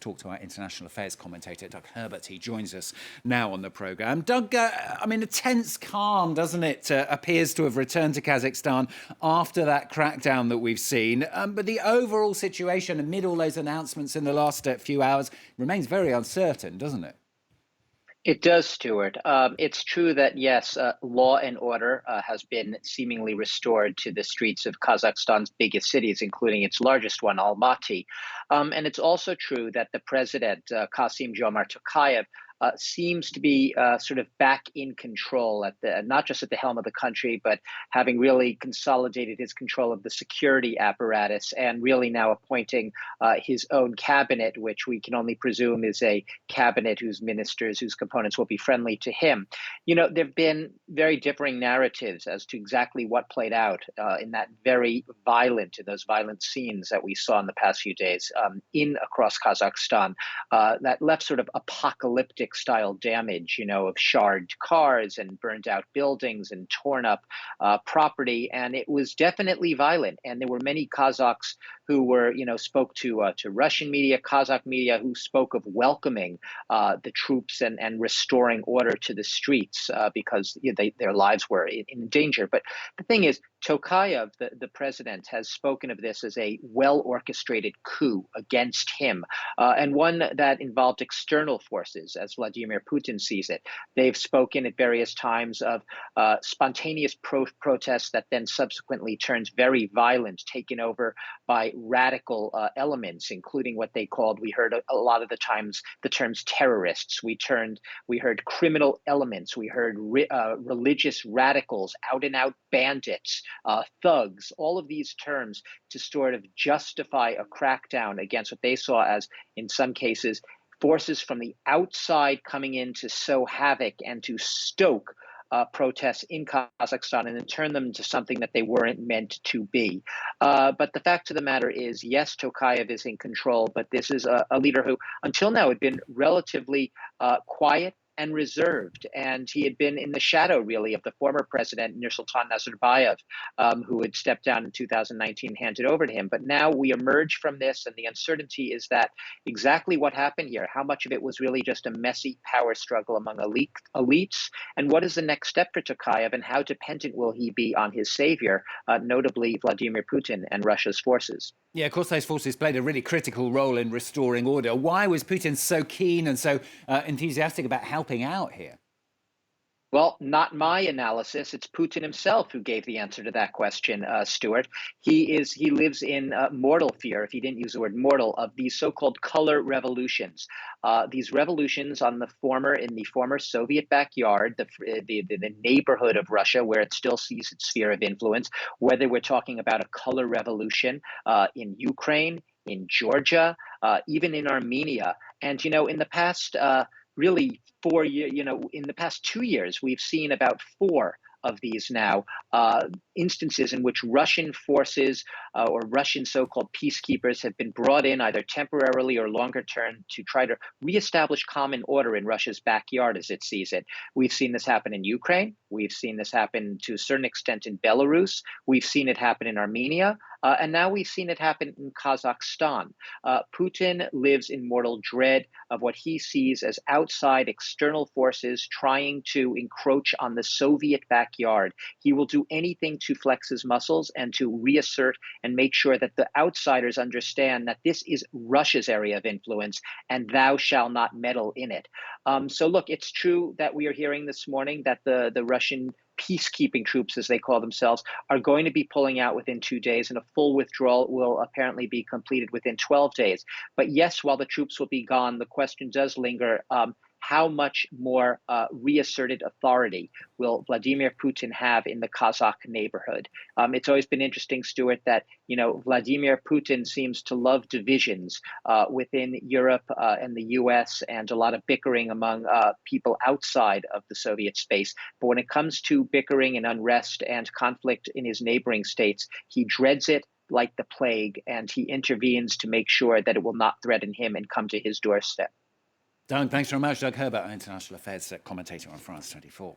talk to our international affairs commentator, Doug Herbert. He joins us now on the programme. Doug, a tense calm, doesn't it, appears to have returned to Kazakhstan after that crackdown that we've seen. But the overall situation amid all those announcements in the last few hours remains very uncertain, doesn't it? It does, Stuart. It's true that, yes, law and order has been seemingly restored to the streets of Kazakhstan's biggest cities, including its largest one, Almaty. And it's also true that the president, Kassym-Jomart, seems to be sort of back in control not just at the helm of the country, but having really consolidated his control of the security apparatus and really now appointing his own cabinet, which we can only presume is a cabinet whose ministers, whose components will be friendly to him. You know, there have been very differing narratives as to exactly what played out in those violent scenes that we saw in the past few days across Kazakhstan that left sort of apocalyptic style damage, of charred cars and burned out buildings and torn up property. And it was definitely violent. And there were many Kazakhs who spoke to Russian media, Kazakh media, who spoke of welcoming the troops and restoring order to the streets because their lives were in danger. But the thing is, Tokayev, the president, has spoken of this as a well-orchestrated coup against him, and one that involved external forces, as Vladimir Putin sees it. They've spoken at various times of spontaneous protests that then subsequently turned very violent, taken over by radical elements, including what they called, we heard a lot of the times, the terms terrorists. We heard criminal elements. We heard religious radicals, out-and-out bandits, thugs, all of these terms to sort of justify a crackdown against what they saw as, in some cases, forces from the outside coming in to sow havoc and to stoke protests in Kazakhstan and then turn them into something that they weren't meant to be. But the fact of the matter is, yes, Tokayev is in control, but this is a leader who, until now, had been relatively quiet and reserved. And he had been in the shadow, really, of the former president, Nursultan Nazarbayev, who had stepped down in 2019, handed over to him. But now we emerge from this, and the uncertainty is that exactly what happened here, how much of it was really just a messy power struggle among elites, and what is the next step for Tokayev, and how dependent will he be on his savior, notably Vladimir Putin and Russia's forces? Yeah, of course, those forces played a really critical role in restoring order. Why was Putin so keen and so enthusiastic about helping out here? Well, not my analysis. It's Putin himself who gave the answer to that question, Stuart. He lives in mortal fear, if he didn't use the word mortal, of these so-called color revolutions. These revolutions in the former Soviet backyard, the neighborhood of Russia, where it still sees its sphere of influence. Whether we're talking about a color revolution in Ukraine, in Georgia, even in Armenia, and in the past. Really 4 years, in the past 2 years, we've seen about 4 of these now instances in which Russian forces or Russian so-called peacekeepers have been brought in either temporarily or longer term to try to reestablish common order in Russia's backyard as it sees it. We've seen this happen in Ukraine. We've seen this happen to a certain extent in Belarus. We've seen it happen in Armenia. And now we've seen it happen in Kazakhstan. Putin lives in mortal dread of what he sees as outside external forces trying to encroach on the Soviet backyard. He will do anything to flex his muscles and to reassert and make sure that the outsiders understand that this is Russia's area of influence and thou shalt not meddle in it. So look, it's true that we are hearing this morning that the Russian peacekeeping troops, as they call themselves, are going to be pulling out within 2 days, and a full withdrawal will apparently be completed within 12 days. But yes, while the troops will be gone, the question does linger. How much more reasserted authority will Vladimir Putin have in the Kazakh neighborhood? It's always been interesting, Stuart, that Vladimir Putin seems to love divisions within Europe and the U.S. and a lot of bickering among people outside of the Soviet space. But when it comes to bickering and unrest and conflict in his neighboring states, he dreads it like the plague, and he intervenes to make sure that it will not threaten him and come to his doorstep. Doug, thanks very much. Doug Herbert, our international affairs commentator on France 24.